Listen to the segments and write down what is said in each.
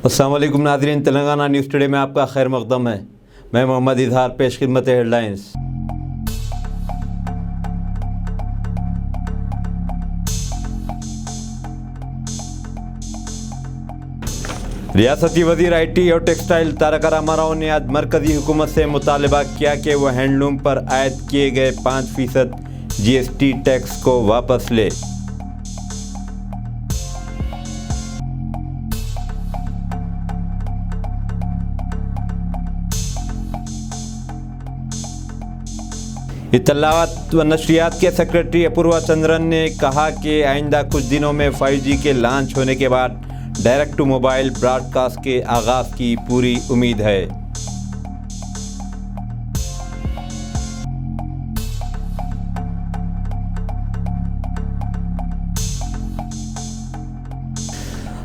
अस्सलाम वालेकुम नाज़रीन, तेलंगाना न्यूज़ टुडे में आपका खैर मक़दम है। मैं मोहम्मद इजहार, पेश खिदमत हेडलाइंस। रियासती वज़ीर IT और टेक्सटाइल तारक रामाराव ने आज मरकज़ी हुकूमत से मुतालबा किया कि वह हैंडलूम पर आयद किए गए 5% GST टैक्स को वापस ले। इत्तलाआत व नशरियात के सेक्रेटरी अपूर्वा चंद्रन ने कहा कि आइंदा कुछ दिनों में 5G के लॉन्च होने के बाद डायरेक्ट टू मोबाइल ब्रॉडकास्ट के आगाज़ की पूरी उम्मीद है।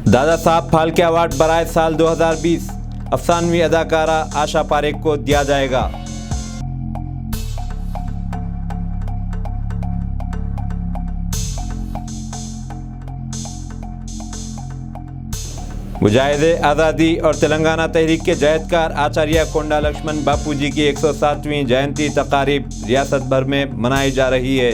दादा साहब फाल्के अवार्ड बराए साल 2020 अफसानवी अदाकारा आशा पारेख को दिया जाएगा। मुजाहिदे आज़ादी और तेलंगाना तहरीक के जहदकार आचार्य कोंडा लक्ष्मण बापूजी की 107वीं जयंती तकारीब रियासत भर में मनाई जा रही है।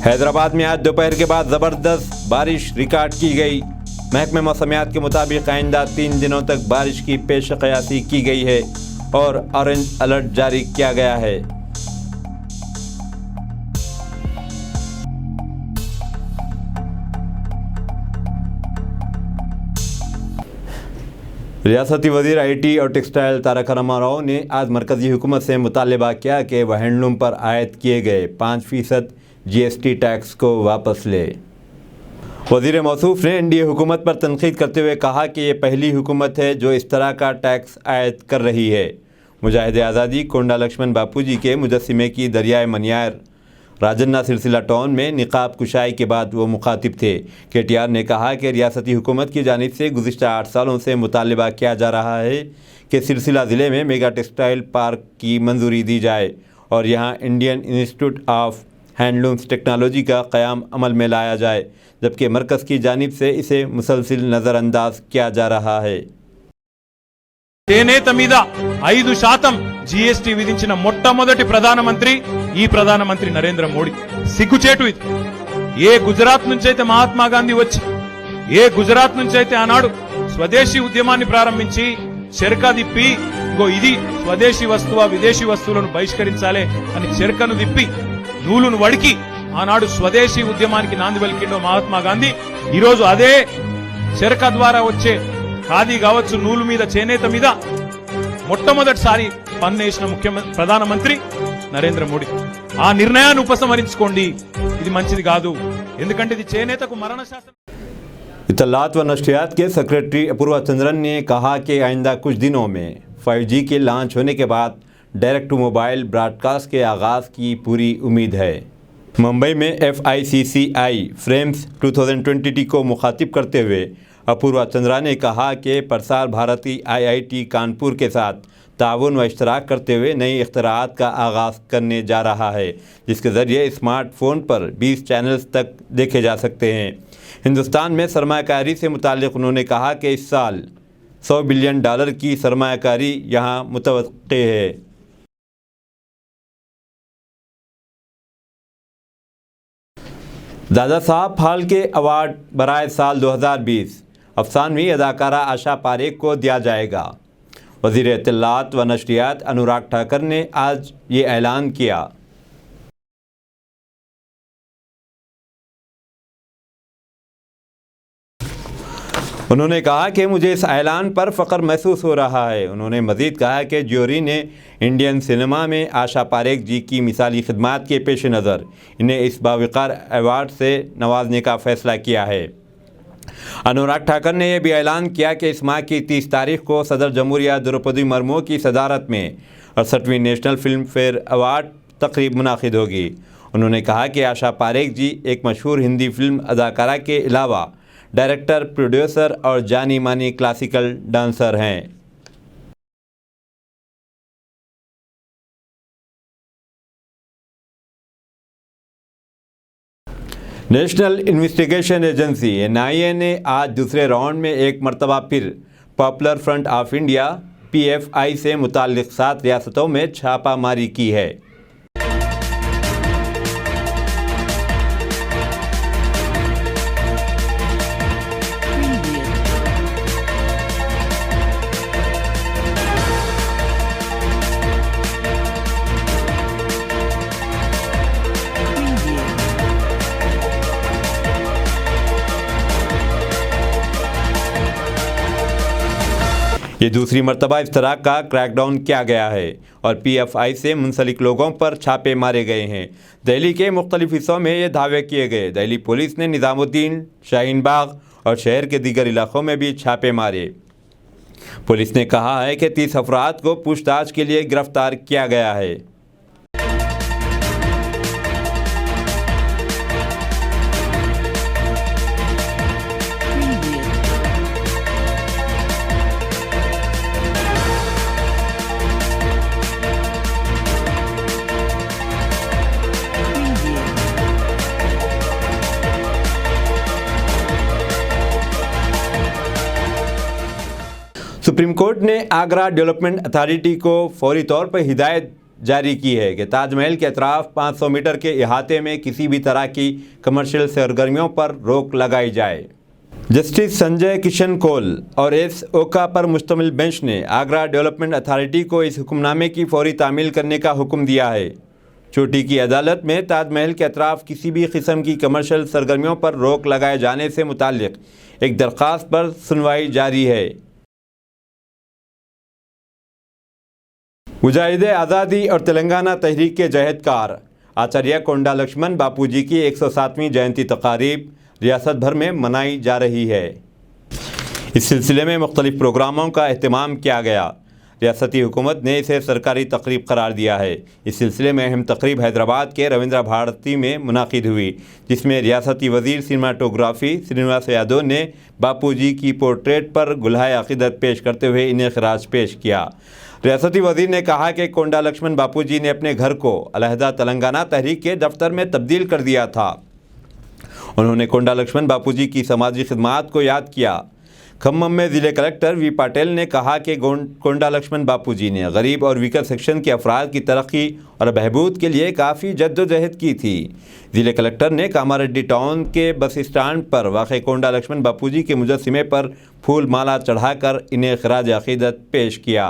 हैदराबाद में आज दोपहर के बाद ज़बरदस्त बारिश रिकॉर्ड की गई। महकमे मौसमियात के मुताबिक आइंदा 3 दिनों तक बारिश की पेश क़यासी की गई है और ऑरेंज अलर्ट जारी किया गया है। रियासती वज़ीर IT और टेक्सटाइल तारक रामाराव ने आज मरकज़ी हुकूमत से मुतालबा किया कि वह हैंडलूम पर आयद किए गए 5% GST टैक्स को वापस ले। वज़ीर मौसूफ़ ने NDA हुकूमत पर तनक़ीद करते हुए कहा कि ये पहली हुकूमत है जो इस तरह का टैक्स आयद कर रही है। मुजाहिदे आज़ादी कोंडा लक्ष्मण बापूजी के मुजस्सिमे की दरियाए मनियार राजन्ना सिलसिला टाउन में निकाब कुशाई के बाद वो मुखातिब थे। KTR ने कहा कि रियासती हुकूमत की जानिब से गुज़िश्ता 8 सालों से मुतालबा किया जा रहा है कि सिलसिला ज़िले में मेगा टेक्सटाइल पार्क की मंजूरी दी जाए और यहाँ Indian institute of handlooms technology का क़याम अमल में लाया जाए, जबकि मरकज़ की जानिब से इसे मुसलसिल नज़रअंदाज किया जा रहा है। చేనేత మీద 5% GST విధించిన మొట్టమొదటి ప్రధానమంత్రి ఈ ప్రధానమంత్రి నరేంద్ర మోడీ. సిగ్గుచేటు ఇది. ఏ గుజరాత్ నుంచి అయితే మహాత్మా గాంధీ వచ్చి, ఏ గుజరాత్ నుంచి అయితే ఆనాడు స్వదేశీ ఉద్యమాన్ని ప్రారంభించి చెరక దిప్పి ఇగో ఇది స్వదేశీ వస్తువా విదేశీ వస్తువులను బహిష్కరించాలి అని చెరకను దిప్పి నూలును వడికి ఆనాడు స్వదేశీ ఉద్యమానికి నాంది పలికిండో మహాత్మా గాంధీ, ఈ రోజు అదే చెరక ద్వారా వచ్చే ఖాదీ కావచ్చు, నూలు మీద చేనేత మీద మొట్టమొదటిసారి పన్నేసిన ప్రధానమంత్రి నరేంద్ర మోడీ. ఆ నిర్ణయాన్ని ఉపసంహరించుకోండి. ఇది మంచిది కాదు, ఎందుకంటే ఇది చేనేతకు మరణ శాసనం. इत्तलाआत व नशरियात के सेक्रेटरी अपूर्वा चंद्रन ने कहा कि आइंदा कुछ दिनों में 5G के लॉन्च होने के बाद डायरेक्ट टू मोबाइल ब्रॉडकास्ट के आगाज़ की पूरी उम्मीद है। मुंबई में FICCI फ्रेम्स 2020 को मुखातिब करते हुए अपूर्वा चंद्रा ने कहा कि प्रसार भारती IIT कानपुर के साथ ताउन व इश्तराक करते हुए नई इख्तराआत का आगाज़ करने जा रहा है, जिसके ज़रिए स्मार्टफोन पर 20 चैनल्स तक देखे जा सकते हैं। हिंदुस्तान में सरमायाकारी से मुताल्लिक़ उन्होंने कहा कि इस साल $100 बिलियन की सरमायाकारी यहाँ मुतवक्के है। दादा साहब फाल्के अवार्ड बराए साल 2020 अफसानवी अदाकारा आशा पारेख को दिया जाएगा। वज़ीर इत्तलाआत व नशरियात अनुराग ठाकर ने आज ये ऐलान किया। उन्होंने कहा कि मुझे इस ऐलान पर फ़ख्र महसूस हो रहा है। उन्होंने मज़ीद कहा कि ज्यूरी ने इंडियन सिनेमा में आशा पारेख जी की मिसाली खिदमात के पेश नज़र इन्हें इस बावक़ार अवार्ड से नवाजने का फ़ैसला किया है। अनुराग ठाकर ने यह भी ऐलान किया कि इस माह की 30 तारीख को सदर जमहूरिया द्रौपदी मुर्मू की सदारत में 68वीं नेशनल फिल्म फेयर अवार्ड तकरीब मुनाकिद होगी। उन्होंने कहा कि आशा पारेख जी एक मशहूर हिंदी फिल्म अदाकारा के अलावा डायरेक्टर, प्रोड्यूसर और जानी मानी क्लासिकल डांसर हैं। नेशनल इन्वेस्टिगेशन एजेंसी एनआईए ने आज दूसरे राउंड में एक मरतबा फिर popular front of India PFI से मुताल्लिक 7 रियासतों में छापामारी की है। ये दूसरी मरतबा इस तरह का क्रैकडाउन किया गया है और पीएफआई से मुंसलिक लोगों पर छापे मारे गए हैं। दिल्ली के मुख्तलिफ हिस्सों में ये दावे किए गए। दिल्ली पुलिस ने निज़ामुद्दीन, शाहीन बाग और शहर के दीगर इलाकों में भी छापे मारे। पुलिस ने कहा है कि 30 अफराद को पूछताछ के लिए गिरफ्तार किया गया है। सुप्रीम कोर्ट ने आगरा डेवलपमेंट अथॉरिटी को फौरी तौर पर हिदायत जारी की है कि ताजमहल के अतराफ 500 मीटर के अहाते में किसी भी तरह की कमर्शियल सरगर्मियों पर रोक लगाई जाए। जस्टिस संजय किशन कौल और एस ओका पर मुश्तमिल बेंच ने आगरा डेवलपमेंट अथॉरिटी को इस हुक्मनामे की फौरी तामील करने का हुक्म दिया है। चोटी की अदालत में ताजमहल के अतराफ किसी भी किस्म की कमर्शियल सरगर्मियों पर रोक लगाए जाने से मुताल्लिक एक दरख्वास्त पर सुनवाई जारी है। मुजाहिद आज़ादी और तेलंगाना तहरीक के जहदकार आचार्य कोंडा लक्ष्मण बापूजी की 107वीं जयंती तकारीब रियासत भर में मनाई जा रही है। इस सिलसिले में मुख्तलिफ प्रोग्रामों का अहतमाम किया गया। रियासती हुकूमत ने इसे सरकारी तकरीब करार दिया है। इस सिलसिले में अहम तकरीब हैदराबाद के रविंद्र भारती में मुनाकिद हुई, जिसमें रियासती वजीर सिनेमाटोग्राफी श्रीनिवास यादव ने बापूजी की पोर्ट्रेट पर गुलहाए अक़ीदत पेश करते हुए इन्हें खराज पेश किया। रियासती वजीर ने कहा कि कोंडा लक्ष्मण बापूजी ने अपने घर को अलहदा तेलंगाना तहरीक के दफ्तर में तब्दील कर दिया था। उन्होंने कोंडा लक्ष्मण बापूजी की समाजी खिदमात को याद किया। खम्मम में ज़िले कलेक्टर वी पाटिल ने कहा कि कोंडा लक्ष्मण बापूजी ने गरीब और वीकर सेक्शन के अफराद की तरक्की और बहबूद के लिए काफ़ी जद्दोजहद की थी। ज़िले कलेक्टर ने कामारेड्डी टाउन के बस स्टैंड पर वाक़े कोंडा लक्ष्मण बापूजी के मुजस्सिमे पर फूल माला चढ़ाकर इन्हें खराज अक़ीदत पेश किया।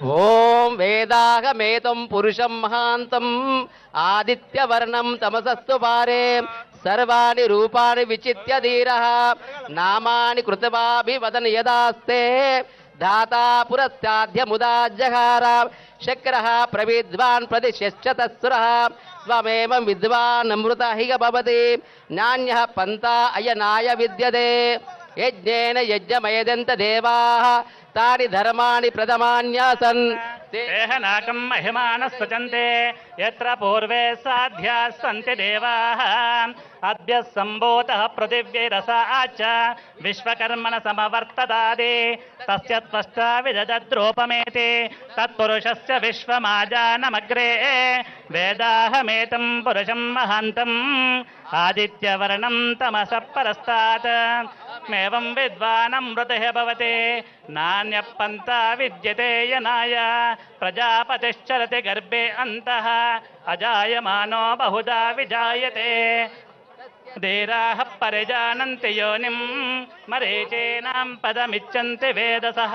ओम वेदागमेतं पुरुषं महान्तं आदित्यवर्णं तमसस्तु पारे सर्वाणि रूपाणि विचित्य धीरः नामानि कृत्वाभिवदन् यदास्ते दाता पुरस्ताद्यमुदा जहार शक्रः प्रविद्वान् प्रदिश्यश्च तत्सुरः स्वमेवं विद्वान् अमृतः हि भवति नान्यः पन्था अयनाय विद्यते यज्ञेन यज्ञमयदन्त देवाः तानि धर्माणि प्रथमान्यासन् देहनाकं महिमानः सचन्ते यत्र पूर्वे साध्याः सन्ति देवाः अद्य सम्भूतः पृथिव्यैरसा च विश्वकर्मण समवर्ततादि तस्य त्वष्टा विदधद्रूपमेति तत्पुरुषस्य विश्वमाजानमग्रे वेदाहमेतं पुरुषं महान्तम् आदित्यवर्णं तमसः परस्तात् मेवं विद्वानमृतः भवति नान्यपन्था विद्यते यनाय प्रजापतिश्चरति गर्भे अन्तः अजायमानो बहुधा विजायते धीराः परिजानन्ति योनिं मरीचीनां पदमिच्छन्ति वेदसः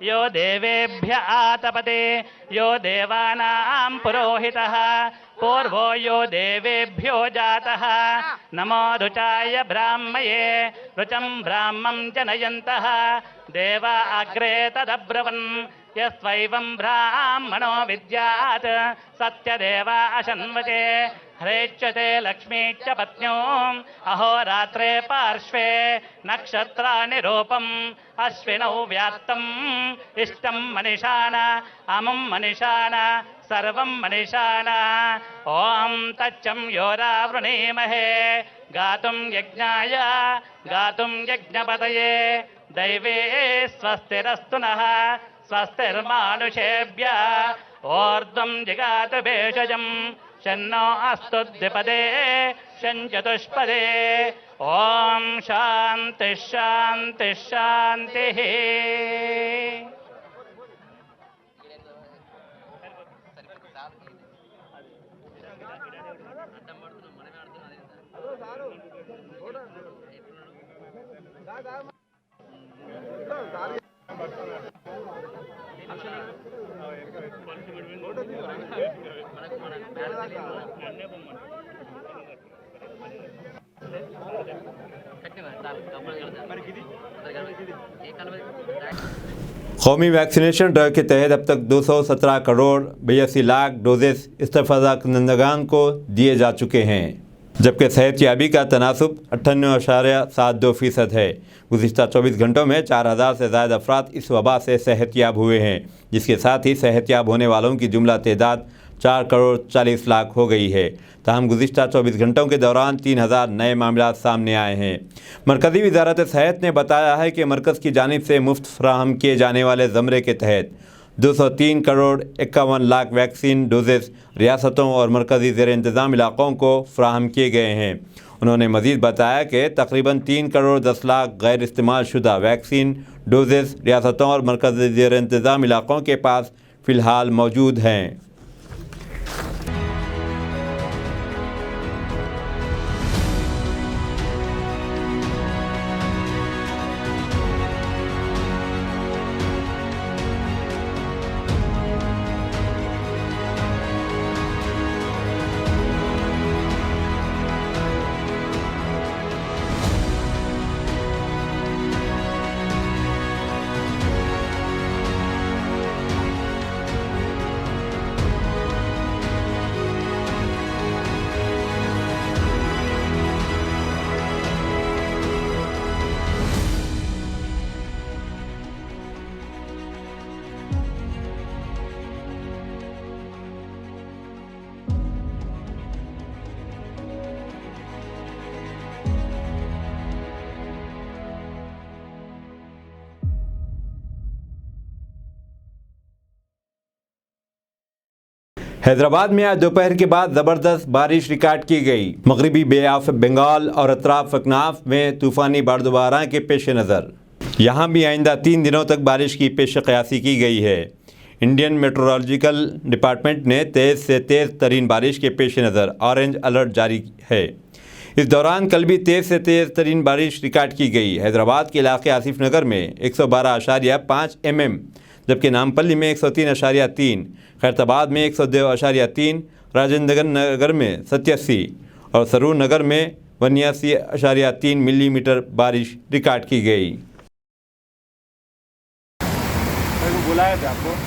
यो देवेभ्य आतपते यो देवानां पुरोहितः पूर्वो यो देवेभ्यो जातः नमो रुचाय ब्राह्मये रुचं ब्राह्मं जनयन्तः देवा अग्रे तदब्रवन् यस्वैवं ब्राह्मणो विद्यात् सत्यदेवा अशन्वते हरेच्यते लक्ष्मी च पत्न्यो अहोरात्रे पार्श्वे नक्षत्राणि रूपम् अश्विनौ व्यात्तम् इष्टं मनिषाण अमुं मनिषाण सर्वं मनिषाण ॐ तच्चं योरावृणीमहे गातुं यज्ञाय गातुं यज्ञपतये दैवे स्वस्तिरस्तु नः स्वस्तिर्मानुषेभ्यः ऊर्ध्वं जिगात भेषजम् शन्नो अस्तु द्विपदे शञ्चतुष्पदे ॐ शान्तिः शान्तिः शान्तिः। कौमी वैक्सीनेशन ड्राइव के तहत अब तक 217 करोड़ 82 लाख डोजेस इस्तफादा कंदगान को दिए जा चुके हैं, जबकि सेहतयाबी का तनासुब 98.72% है। गुज़िश्ता 24 घंटों में 4000 से ज़्यादा अफराद इस वबा से सेहतयाब हुए हैं, जिसके साथ ही सेहतयाब होने वालों की जुमला तादाद 4 करोड़ 40 लाख हो गई है। ताहम गुज़िश्ता 24 घंटों के दौरान 3000 नए मामला सामने आए हैं। मरकज़ी वज़ारत सेहत ने बताया है कि मरकज़ की जानिब से मुफ्त फराहम किए जाने वाले ज़मरे के तहत 203 करोड़ 51 लाख वैक्सीन डोजेस रियासतों और मरकज़ी ज़ेर इंतज़ाम इलाक़ों को फ़राहम किए गए हैं। उन्होंने मज़ीद बताया कि तकरीबन 3 करोड़ 10 लाख गैर इस्तेमाल शुदा वैक्सीन डोजेस रियासतों और मरकज़ी ज़ेर इंतज़ाम इलाक़ों के पास फ़िलहाल मौजूद हैं। हैदराबाद में आज दोपहर के बाद ज़बरदस्त बारिश रिकॉर्ड की गई। मगरबी बे ऑफ बंगाल और अतराफ अकनाफ में तूफ़ानी बर्फबारी के पेश नज़र यहाँ भी आइंदा 3 दिनों तक बारिश की पेश क़यासी की गई है। इंडियन मेट्रोलॉजिकल डिपार्टमेंट ने तेज़ से तेज़ तरीन बारिश के पेश नज़र ऑरेंज अलर्ट जारी है। इस दौरान कल भी तेज़ से तेज़ तरीन बारिश रिकॉर्ड की गई। हैदराबाद के इलाके आसिफ नगर में 112.5 mm, जबकि नामपल्ली में 103.3, खैरताबाद में 102.3, राजेंद्र नगर में 87 और सरूर नगर में 89.3 मिलीमीटर बारिश रिकॉर्ड की गई। बुलाया था आपको।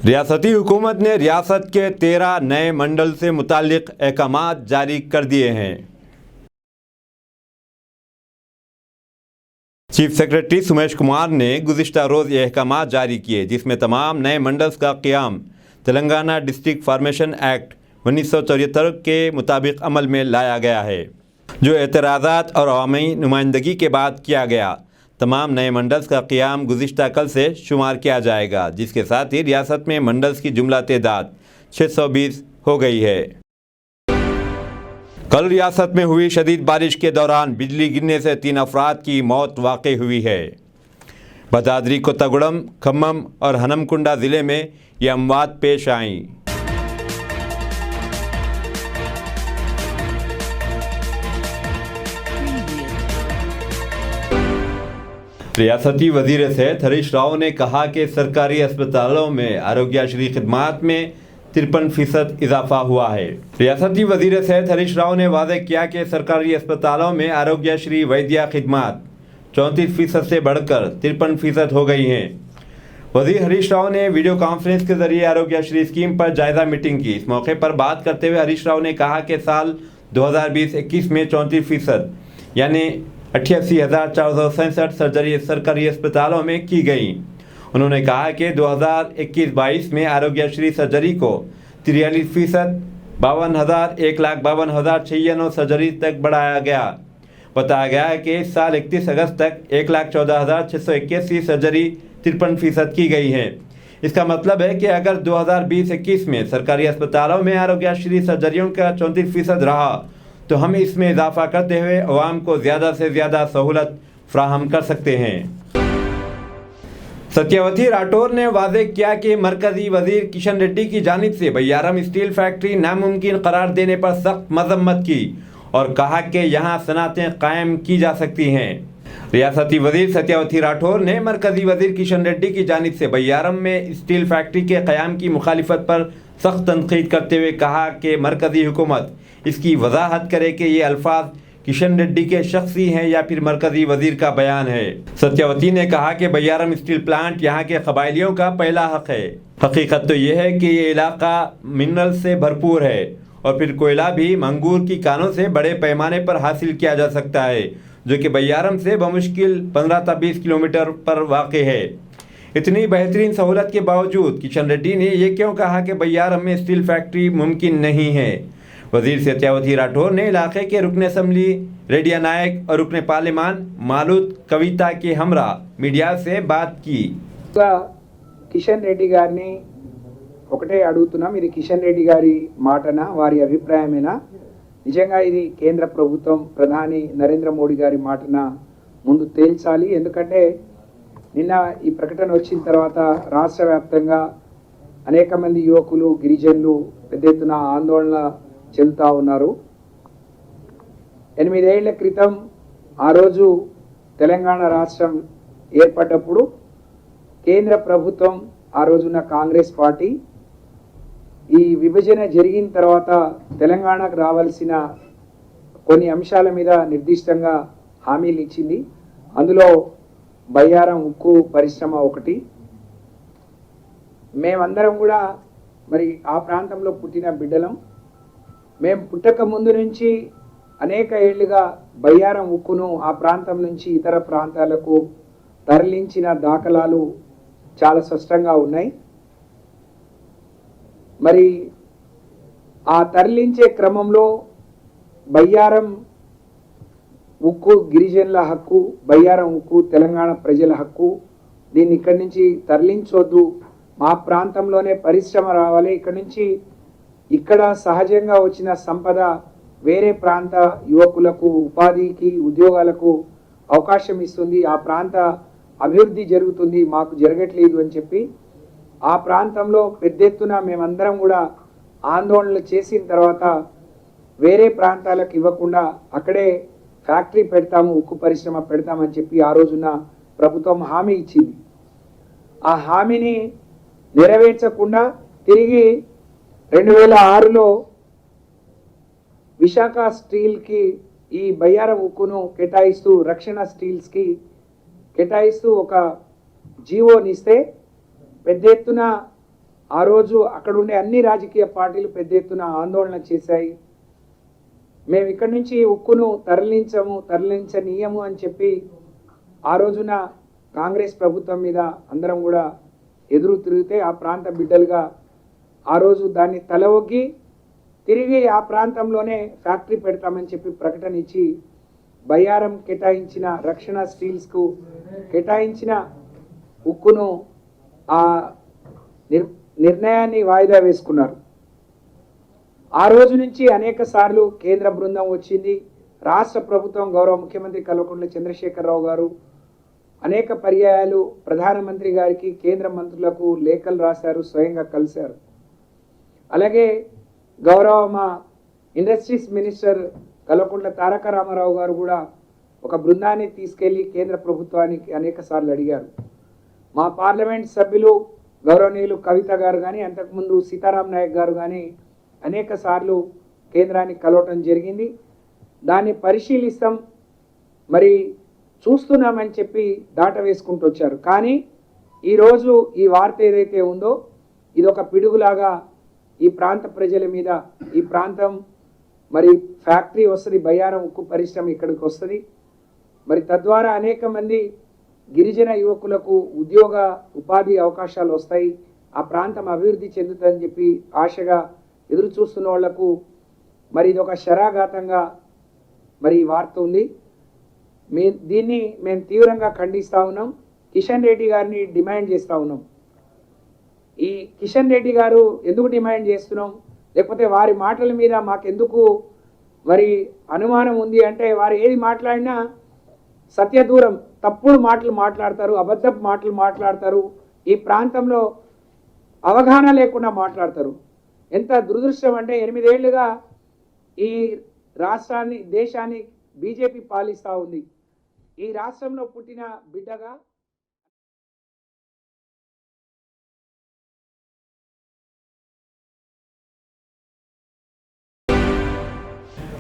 रियासती हुकूमत ने रियासत के 13 नए मंडल से मुताल्लिक अहकामात जारी कर दिए हैं। चीफ सेक्रेटरी सुमेश कुमार ने गुज़िश्ता रोज़ ये अहकामात जारी किए, जिसमें तमाम नए मंडल्स का क़याम तेलंगाना डिस्ट्रिक्ट फार्मेशन एक्ट 1974 के मुताबिक अमल में लाया गया है, जो एतराज़ात और अवामी नुमाइंदगी के बाद किया गया। तमाम नए मंडल्स का क़याम गुज़िश्ता कल से शुमार किया जाएगा, जिसके साथ ही रियासत में मंडल्स की जुमला तादाद 620 हो गई है। कल रियासत में हुई शदीद बारिश के दौरान बिजली गिरने से 3 अफराद की मौत वाक़ई हुई है। भदादरी, कोत्तागुड़म, खम्मम और हनमकुंडा ज़िले में ये अमवात पेश आईं। रियासती वज़ीर सेहत हरीश राव ने कहा कि सरकारी अस्पतालों में आरोग्यश्री खिदमात में 53% इजाफा हुआ है। रियासती वज़ीर सेहत हरीश राव ने वाज़ेह किया कि सरकारी अस्पतालों में आरोग्यश्री वैद्या खिदमात 34% से बढ़कर 53% हो गई हैं। वज़ीर हरीश राव ने वीडियो कॉन्फ्रेंस के जरिए आरोग्यश्री स्कीम पर जायज़ा मीटिंग की। इस मौके पर बात करते हुए हरीश राव ने कहा कि साल 2020-21 में 34% यानी 88,467 सर्जरी सरकारी अस्पतालों में की गई। उन्होंने कहा कि 2021-22 में आरोग्यश्री सर्जरी को 43%, 1,52,96 सर्जरी तक बढ़ाया गया। बताया गया है कि इस साल 31 अगस्त तक 1,14,681 सर्जरी 53% की गई है। इसका मतलब है कि अगर 2020-21 में सरकारी अस्पतालों में आरोग्यश्री सर्जरियों का 34% रहा तो हम इसमें इजाफा करते हुए अवाम को ज़्यादा से ज़्यादा सहूलत फ्राहम कर सकते हैं। सत्यावती राठौर ने वाज़ेह किया कि मरकज़ी वज़ीर किशन रेड्डी की जानिब से बैयारम स्टील फैक्ट्री नामुमकिन करार देने पर सख्त मजम्मत की और कहा कि यहाँ सनअतें कायम की जा सकती हैं। रियासती वज़ीर सत्यावती राठौर ने मरकज़ी वज़ीर किशन रेड्डी की जानिब से बैयारम में स्टील फैक्ट्री के क़याम की मुखालिफत पर सख्त तनक़ीद करते हुए कहा कि मरकज़ी हुकूमत इसकी वजाहत करे कि ये अल्फाज किशन रेड्डी के शख्सी हैं या फिर मरकज़ी वज़ीर का बयान है। सत्यावती ने कहा कि बैयारम स्टील प्लांट यहाँ के कबायलियों का पहला हक है। हकीकत तो यह है कि ये इलाका मिनरल से भरपूर है और फिर कोयला भी मंगूर की कानों से बड़े पैमाने पर हासिल किया जा सकता है, जो कि बैयारम से बमुश्किल 15 से 20 किलोमीटर पर वाक़ है। इतनी बेहतरीन सहूलत के बावजूद किशन रेड्डी ने यह क्यों कहा कि बैयारम में स्टील फैक्ट्री मुमकिन नहीं है। वज़ीर सत्यावती राठौर ने इलाके के रुकन असम्बली रेडिया नायक और रुकन पार्लिमान मालूद कविता के हमरा मीडिया से बात की। కిషన్ రెడ్డి గారిని ఒకటే అడుగుతున్నాం, ఇది కిషన్ రెడ్డి గారి మాటనా, వారి అభిప్రాయమేనా, నిజంగా ఇది కేంద్ర ప్రభుత్వం ప్రధాని నరేంద్ర మోడీ గారి మాటనా ముందు తేల్చాలి. ఎందుకంటే నిన్న ఈ ప్రకటన వచ్చిన తర్వాత రాష్ట్ర వ్యాప్తంగా అనేక మంది యువకులు గిరిజనులు పెద్ద ఎత్తున ఆందోళన చెందుతా ఉన్నారు. 8 ఏళ్ల క్రితం ఆ రోజు తెలంగాణ రాష్ట్రం ఏర్పడ్డప్పుడు కేంద్ర ప్రభుత్వం ఆ రోజున కాంగ్రెస్ పార్టీ ఈ విభజన జరిగిన తర్వాత తెలంగాణకు రావాల్సిన కొన్ని అంశాల మీద నిర్దిష్టంగా హామీలు ఇచ్చింది. అందులో బయ్యారం ఉక్కు పరిశ్రమ ఒకటి. మేమందరం కూడా మరి ఆ ప్రాంతంలో పుట్టిన బిడ్డలం. మేము పుట్టక ముందు నుంచి అనేక ఏళ్లుగా బయ్యారం ఉక్కును ఆ ప్రాంతం నుంచి ఇతర ప్రాంతాలకు తరలించిన దాఖలాలు చాలా స్పష్టంగా ఉన్నాయి. మరి ఆ తరలించే క్రమంలో బయ్యారం ఉక్కు గిరిజనుల హక్కు, బయ్యారం ఉక్కు తెలంగాణ ప్రజల హక్కు, దీన్ని ఇక్కడి నుంచి తరలించొద్దు, మా ప్రాంతంలోనే పరిశ్రమ రావాలి, ఇక్కడి నుంచి ఇక్కడ సహజంగా వచ్చిన సంపద వేరే ప్రాంత యువకులకు ఉపాధికి ఉద్యోగాలకు అవకాశం ఇస్తుంది, ఆ ప్రాంత అభివృద్ధి జరుగుతుంది, మాకు జరగట్లేదు అని చెప్పి ఆ ప్రాంతంలో పెద్ద ఎత్తున మేమందరం కూడా ఆందోళనలు చేసిన తర్వాత వేరే ప్రాంతాలకు ఇవ్వకుండా అక్కడే ఫ్యాక్టరీ పెడతాము, ఉక్కు పరిశ్రమ పెడతామని చెప్పి ఆ రోజున ప్రభుత్వం హామీ ఇచ్చింది. ఆ హామీని నెరవేర్చకుండా తిరిగి 2006లో విశాఖ స్టీల్కి ఈ బయ్యారం ఉక్కును కేటాయిస్తూ రక్షణ స్టీల్స్కి కేటాయిస్తూ ఒక జీవోనిస్తే పెద్ద ఎత్తున ఆ రోజు అక్కడ ఉండే అన్ని రాజకీయ పార్టీలు పెద్ద ఎత్తున ఆందోళన చేశాయి. మేము ఇక్కడి నుంచి ఉక్కును తరలించనీయము అని చెప్పి ఆ రోజున కాంగ్రెస్ ప్రభుత్వం మీద అందరం కూడా ఎదురు తిరిగితే ఆ ప్రాంత బిడ్డలుగా ఆ రోజు దాన్ని తలవొగ్గి తిరిగి ఆ ప్రాంతంలోనే ఫ్యాక్టరీ పెడతామని చెప్పి ప్రకటన ఇచ్చి బయ్యారం కేటాయించిన రక్షణ స్టీల్స్కు కేటాయించిన ఉక్కును ఆ నిర్ణయాన్ని వాయిదా వేసుకున్నారు. ఆ రోజు నుంచి అనేక సార్లు కేంద్ర బృందం వచ్చింది. రాష్ట్ర ప్రభుత్వం గౌరవ ముఖ్యమంత్రి కల్వకుంట్ల చంద్రశేఖరరావు గారు అనేక పర్యాయాలు ప్రధానమంత్రి గారికి కేంద్ర మంత్రులకు లేఖలు రాశారు, స్వయంగా కలిశారు. అలాగే గౌరవ మా ఇండస్ట్రీస్ మినిస్టర్ కల్వకుంట్ల తారక రామారావు గారు కూడా ఒక బృందాన్ని తీసుకెళ్లి కేంద్ర ప్రభుత్వానికి అనేక సార్లు అడిగారు. మా పార్లమెంట్ సభ్యులు గౌరవనీయులు కవిత గారు కానీ అంతకుముందు సీతారాం నాయక్ గారు కానీ అనేక సార్లు కేంద్రాన్ని కలవటం జరిగింది. దాన్ని పరిశీలిస్తాం, మరి చూస్తున్నామని చెప్పి దాట వేసుకుంటూ వచ్చారు. కానీ ఈరోజు ఈ వార్త ఏదైతే ఉందో ఇది ఒక పిడుగులాగా ఈ ప్రాంత ప్రజల మీద, ఈ ప్రాంతం మరి ఫ్యాక్టరీ వస్తుంది, బయ్యారం ఉక్కు పరిశ్రమ ఇక్కడికి వస్తుంది, మరి తద్వారా అనేక మంది గిరిజన యువకులకు ఉద్యోగ ఉపాధి అవకాశాలు వస్తాయి, ఆ ప్రాంతం అభివృద్ధి చెందుతుందని చెప్పి ఆశగా ఎదురు చూస్తున్న వాళ్లకు మరి ఇది ఒక శరాఘాతంగా మరి ఈ వార్త ఉంది. దీన్ని మేము తీవ్రంగా ఖండిస్తూ ఉన్నాం. కిషన్ రెడ్డి గారిని డిమాండ్ చేస్తూ ఉన్నాం. ఈ కిషన్ రెడ్డి గారు ఎందుకు డిమాండ్ చేస్తున్నాం, లేకపోతే వారి మాటల మీద మాకెందుకు మరి అనుమానం ఉంది అంటే, వారు ఏది మాట్లాడినా సత్యదూరం తప్పుడు మాటలు మాట్లాడతారు, అబద్ధపు మాటలు మాట్లాడతారు, ఈ ప్రాంతంలో అవగాహన లేకుండా మాట్లాడతారు. ఎంత దురదృష్టం అంటే 8 ఏళ్లుగా ఈ రాష్ట్రాన్ని, దేశాన్ని బీజేపీ పాలిస్తూ ఉంది. ఈ రాష్ట్రంలో పుట్టిన బిడ్డగా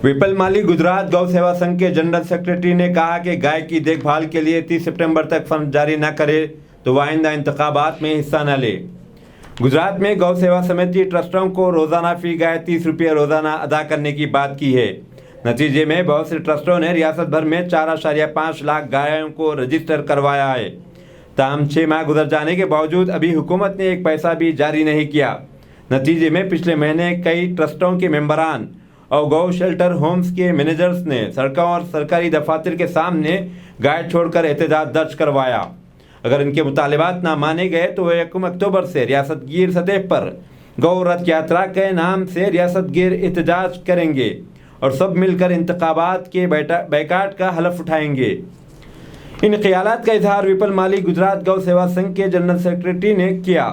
विपल माली गुजरात गौ सेवा संघ के जनरल सेक्रेटरी ने कहा कि गाय की देखभाल के लिए 30 सितंबर तक फंड जारी न करे तो वह आइंदा इंतखाबात में हिस्सा न ले। गुजरात में गौ सेवा समिति ट्रस्टों को रोजाना फी गाय 30 रुपये रोजाना अदा करने की बात की है। नतीजे में बहुत से ट्रस्टों ने रियासत भर में 4.5 लाख गायों को रजिस्टर करवाया है। ताहम 6 माह गुजर जाने के बावजूद अभी हुकूमत ने एक पैसा भी जारी नहीं किया। नतीजे में पिछले महीने कई ट्रस्टों के मेंबरान और गौ शेल्टर होम्स के मैनेजर्स ने सड़कों और सरकारी दफातर के सामने गाय छोड़कर एहतजाज दर्ज करवाया। अगर इनके मुतालिबात ना माने गए तो वे 1 अक्टूबर से रियासत गिर सतह पर गौ रथ यात्रा के नाम से रियासत गिर एहतजाज करेंगे और सब मिलकर इंतखाबात के बैकाट का हलफ उठाएंगे। इन ख्यालात का इजहार विपल माली गुजरात गौ सेवा संघ के जनरल सेक्रेटरी ने किया।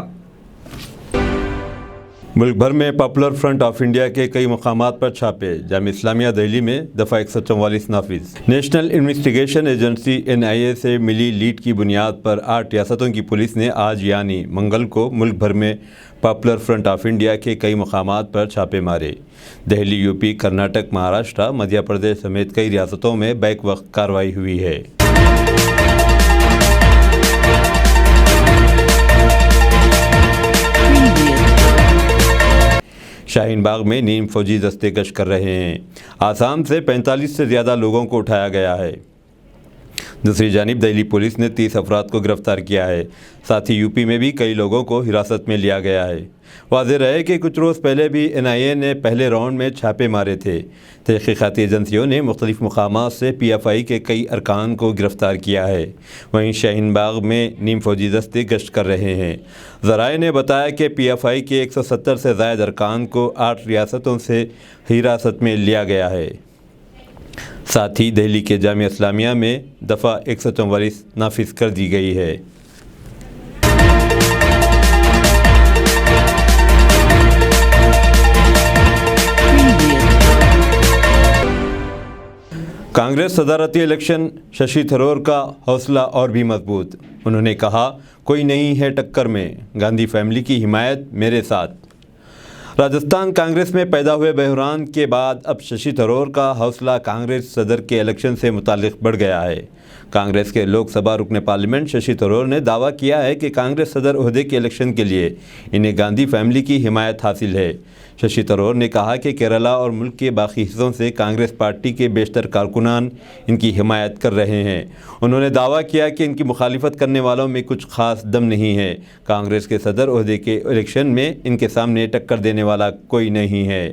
मुल्क भर में पॉपुलर फ्रंट ऑफ इंडिया के कई मकामात पर छापे। जामिया इस्लामिया दिल्ली में दफ़ा 144 नाफिज। नेशनल इन्वेस्टिगेशन एजेंसी NIA से मिली लीड की बुनियाद पर 8 रियासतों की पुलिस ने आज यानी मंगल को मुल्क भर में पॉपुलर फ्रंट ऑफ इंडिया के कई मकामात पर छापे मारे। दिल्ली, यूपी, कर्नाटक, महाराष्ट्र, मध्य प्रदेश समेत कई रियासतों में बैक वक्त कार्रवाई हुई है। शाहीन बाग में नीम फौजी दस्ते गश्त कर रहे हैं। आसाम से 45 से ज़्यादा लोगों को उठाया गया है। दूसरी जानिब दिल्ली पुलिस ने 30 अफराद को गिरफ्तार किया है। साथ ही यूपी में भी कई लोगों को हिरासत में लिया गया है। वाज़ेह रहे कि कुछ रोज़ पहले भी NIA ने पहले राउंड में छापे मारे थे। तहक़ीक़ाती एजेंसियों ने मुख्तलिफ़ मकामात से PFI के कई अरकान को गिरफ़्तार किया है। वहीं शाहीन बाग में नीम फौजी दस्ते गश्त कर रहे हैं। ज़राए ने बताया कि PFI के 170 से ज़ायद अरकान को 8 रियासतों से हिरासत में लिया गया है। साथ ही दिल्ली के जामिया इस्लामिया में दफ़ा 144 नाफिज कर दी गई है। कांग्रेस सदारती इलेक्शन, शशि थरूर का हौसला और भी मजबूत। उन्होंने कहा, कोई नहीं है टक्कर में, गांधी फैमिली की हिमायत मेरे साथ। राजस्थान कांग्रेस में पैदा हुए बहरान के बाद अब शशि थरूर का हौसला कांग्रेस सदर के इलेक्शन से मुताल्लिक़ बढ़ गया है। कांग्रेस के लोकसभा रुकने पार्लियामेंट शशि थरूर ने दावा किया है कि कांग्रेस सदर ओहदे के इलेक्शन के लिए इन्हें गांधी फैमिली की हिमायत हासिल है। शशि थरूर ने कहा कि केरला और मुल्क के बाकी हिस्सों से कांग्रेस पार्टी के बेशतर कारकुनान इनकी हिमायत कर रहे हैं। उन्होंने दावा किया कि इनकी मुखालिफत करने वालों में कुछ खास दम नहीं है। कांग्रेस के सदर ओहदे के इलेक्शन में इनके सामने टक्कर देने वाला कोई नहीं है।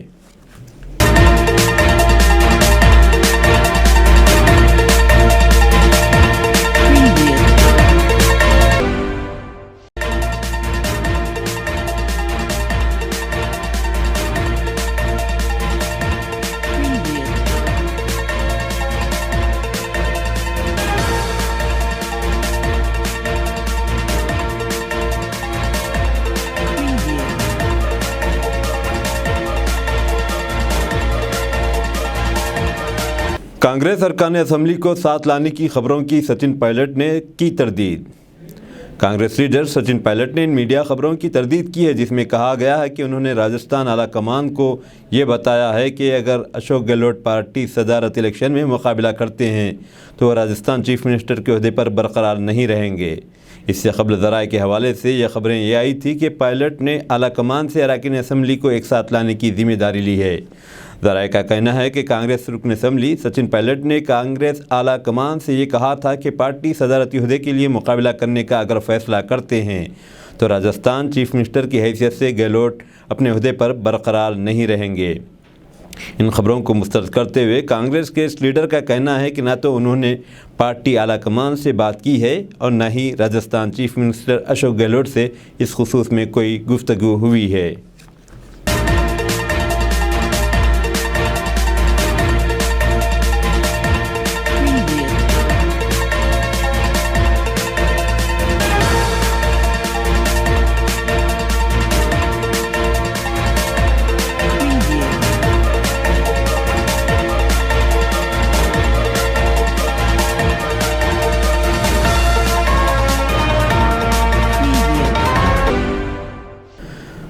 कांग्रेस सरकार ने असेंबली को साथ लाने की खबरों की सचिन पायलट ने की तरदीद। कांग्रेस लीडर सचिन पायलट ने इन मीडिया खबरों की तरदीद की है जिसमें कहा गया है कि उन्होंने राजस्थान आला कमान को ये बताया है कि अगर अशोक गहलोत पार्टी सदारत इलेक्शन में मुकाबला करते हैं तो वह राजस्थान चीफ मिनिस्टर के ओहदे पर बरकरार नहीं रहेंगे। इससे कबल ज़राए के हवाले से यह खबरें ये आई थी कि पायलट ने आला कमान से अरकान असेंबली को एक साथ लाने की जिम्मेदारी ली है। ज़राए का कहना है कि कांग्रेस रुकन असेंबली सचिन पायलट ने कांग्रेस आला कमान से ये कहा था कि पार्टी सदारती ओहदे के लिए मुकाबला करने का अगर फैसला करते हैं तो राजस्थान चीफ मिनिस्टर की हैसियत से गहलोत अपने ओहदे पर बरकरार नहीं रहेंगे। इन खबरों को मुस्तरद करते हुए कांग्रेस के इस लीडर का कहना है कि न तो उन्होंने पार्टी आला कमान से बात की है और न ही राजस्थान चीफ मिनिस्टर अशोक गहलोत से इस खुसूस में कोई गुफ्तगू हुई है।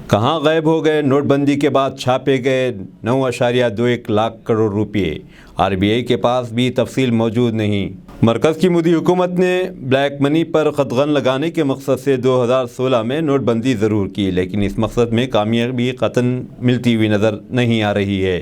कहाँ गायब हो गए नोटबंदी के बाद छापे गए 9.21 लाख करोड़ रुपए। आरबीआई के पास भी तफसील मौजूद नहीं। मरकज़ की मोदी हुकूमत ने ब्लैक मनी पर ख़तगन लगाने के मकसद से 2016 में नोटबंदी ज़रूर की, लेकिन इस मकसद में कामयाबी कतन मिलती हुई नज़र नहीं आ रही है।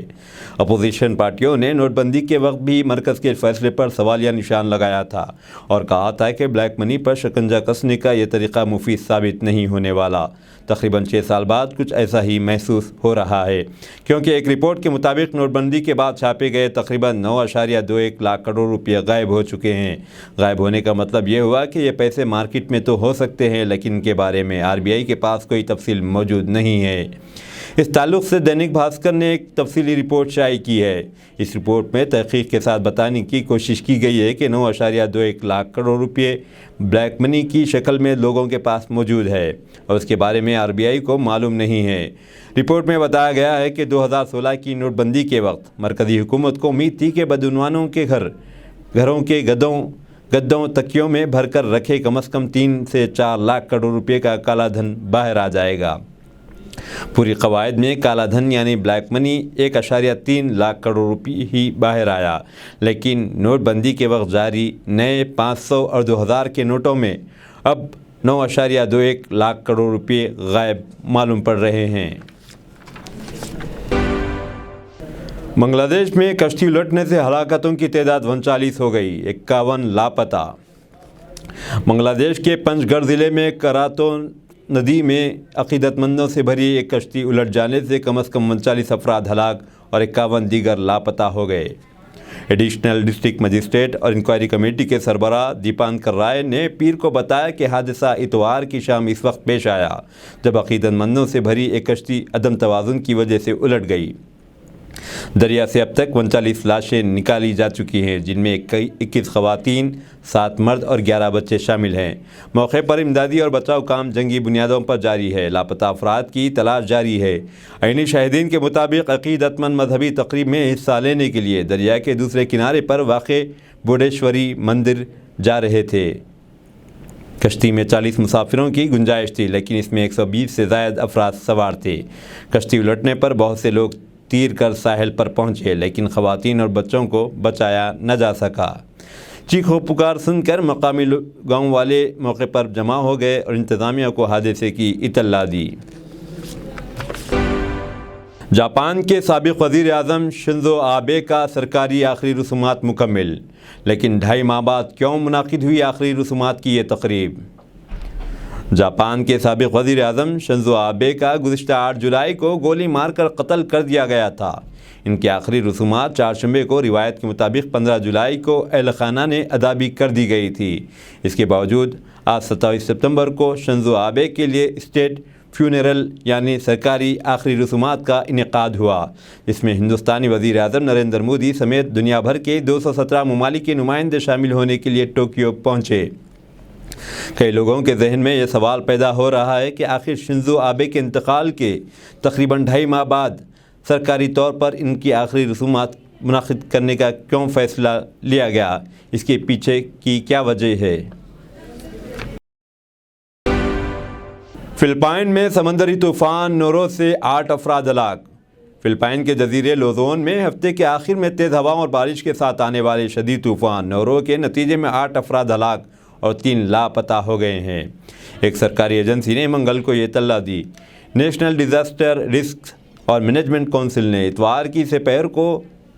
अपोजिशन पार्टियों ने नोटबंदी के वक्त भी मरकज़ के फैसले पर सवालिया निशान लगाया था और कहा था कि ब्लैक मनी पर शिकंजा कसने का यह तरीक़ा मुफीद साबित नहीं होने वाला। तकरीबन 6 साल बाद कुछ ऐसा ही महसूस हो रहा है, क्योंकि एक रिपोर्ट के मुताबिक नोटबंदी के बाद छापे गए तकरीबन 9.21 लाख करोड़ रुपये गायब हो चुके हैं। गायब होने का मतलब ये हुआ कि ये पैसे मार्केट में तो हो सकते हैं, लेकिन इनके बारे में आरबीआई के पास कोई तफसील मौजूद नहीं है। इस ताल्लुक़ से दैनिक भास्कर ने एक तफसीली रिपोर्ट शाये की है। इस रिपोर्ट में तहक़ीक़ के साथ बताने की कोशिश की गई है कि 9.21 लाख करोड़ रुपये ब्लैक मनी की शक्ल में लोगों के पास मौजूद है और उसके बारे में आरबीआई को मालूम नहीं है। रिपोर्ट में बताया गया है कि 2016 की नोटबंदी के वक्त मरकज़ी हुकूमत को उम्मीद थी कि बदउनवानों के घरों के गद्दों तकियों में भरकर रखे कम से कम 3 से 4 लाख करोड़ रुपये का काला धन बाहर आ जाएगा। पूरी कवायद में काला धन यानी ब्लैक मनी 1.3 लाख करोड़ रुपये ही बाहर आया, लेकिन नोटबंदी के वक्त जारी नए 500 और 2000 के नोटों में अब 9.21 लाख करोड़ रुपये गायब मालूम पड़ रहे हैं। बांग्लादेश में कश्ती उलटने से हलाकतों की तादाद 39 हो गई, 51 लापता। बांग्लादेश के पंचगढ़ ज़िले में करातो नदी में अकीदतमंदों से भरी एक कश्ती उलट जाने से कम 39 अफराद हलाक और 51 दीगर लापता हो गए। एडिशनल डिस्ट्रिक्ट मजिस्ट्रेट और इंक्वायरी कमेटी के सरबराह दीपांकर राय ने पीर को बताया कि हादसा इतवार की शाम इस वक्त पेश आया जब अकीदतमंदों से भरी एक कश्ती अदम तवाज़ुन की वजह से उलट गई। दरिया से अब तक 39 लाशें निकाली जा चुकी हैं, जिनमें 21 ख़वातीन, 7 मर्द और 11 बच्चे शामिल हैं। मौके पर इमदादी और बचाव काम जंगी बुनियादों पर जारी है। लापता अफराद की तलाश जारी है। आईनी शाहिदीन के मुताबिक अकीदतमंद मजहबी तकरीब में हिस्सा लेने के लिए दरिया के दूसरे किनारे पर वाक़े बुडेश्वरी मंदिर जा रहे थे। कश्ती में 40 मुसाफिरों की गुंजाइश थी, लेकिन इसमें 120 से ज़ायद अफराद सवार थे। कश्ती उलटने पर बहुत से लोग तीर कर साहिल पर पहुंचे, लेकिन ख़वातीन और बच्चों को बचाया न जा सका। चीखो पुकार सुनकर मकामी गांव वाले मौके पर जमा हो गए और इंतज़ामिया को हादसे की इत्तला दी। जापान के साबिक़ वज़ीर आज़म शिंजो आबे का सरकारी आखिरी रसूमात मुकम्मिल, लेकिन 2.5 माह बाद क्यों मुनाकिद हुई आखिरी रसूमात की ये तकरीब। जापान के साबिक़ वज़ीर आज़म शिंजो आबे का गुज़िश्ता 8 जुलाई को गोली मारकर कत्ल कर दिया गया था। इनकी आखिरी रसूमात 4 शंबे को रिवायत के मुताबिक 15 जुलाई को अहल खाना ने अदा भी कर दी गई थी। इसके बावजूद आज 27 सितंबर को शिंजो आबे के लिए स्टेट फ्यूनरल यानी सरकारी आखिरी रसूमात का इनेकाद हुआ। इसमें हिंदुस्तानी वज़ीर आज़म नरेंद्र मोदी समेत दुनिया भर के 217 ममालिक के नुमाइंदे शामिल होने के लिए टोक्यो पहुँचे। कई लोगों के जहन में यह सवाल पैदा हो रहा है कि आखिर शिंजो आबे के इंतकाल के तकरीबन 2.5 माह बाद सरकारी तौर पर इनकी आखिरी रसूमात मुनाकिद करने का क्यों फ़ैसला लिया गया, इसके पीछे की क्या वजह है। फिलिपाइन में समंदरी तूफ़ान नोरो से 8 अफराद हलाक। फिलिपाइन के जजीरे लोज़ोन में हफ्ते के आखिर में तेज़ हवाओं और बारिश के साथ आने वाले शदीद तूफ़ान नोरो के नतीजे में 8 अफराद हलाक और 3 लापता हो गए हैं। एक सरकारी एजेंसी ने मंगल को ये इत्तला दी। नेशनल डिज़ास्टर रिस्क और मैनेजमेंट काउंसिल ने इतवार की दोपहर को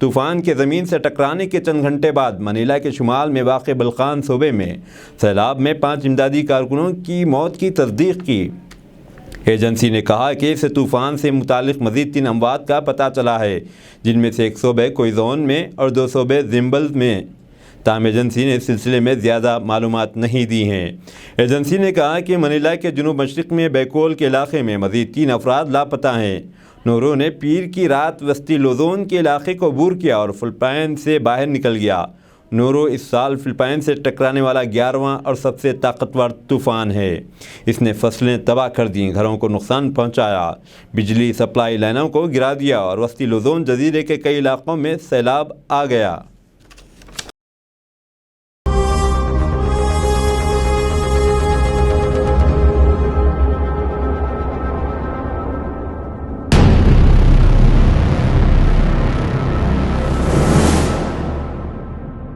तूफ़ान के ज़मीन से टकराने के चंद घंटे बाद मनीला के शुमाल में वाक़ बलखान सूबे में सैलाब में 5 इमदादी कारकुनों की मौत की तस्दीक की। एजेंसी ने कहा कि इस तूफ़ान से मुतालिक मज़ीद 3 अमवात का पता चला है, जिनमें से एक सूबे कोइज़ोन में और 2 सूबे जिम्बल में। ताम एजेंसी ने इस सिलसिले में ज़्यादा मालूमात नहीं दी हैं। एजेंसी ने कहा कि मनीला के जुनूब मशरिक़ में बैकोल के इलाके में मज़ीद 3 अफराद लापता हैं। नोरो ने पीर की रात वस्ती लोज़ोन के इलाके को अबूर किया और फिलिपाइन से बाहर निकल गया। नोरो इस साल फिलिपाइन से टकराने वाला 11वां और सबसे ताकतवर तूफ़ान है। इसने फसलें तबाह कर दी, घरों को नुकसान पहुंचाया, बिजली सप्लाई लाइनों को गिरा दिया और वस्ती लोज़ोन जजीरे के कई इलाकों में सैलाब आ गया।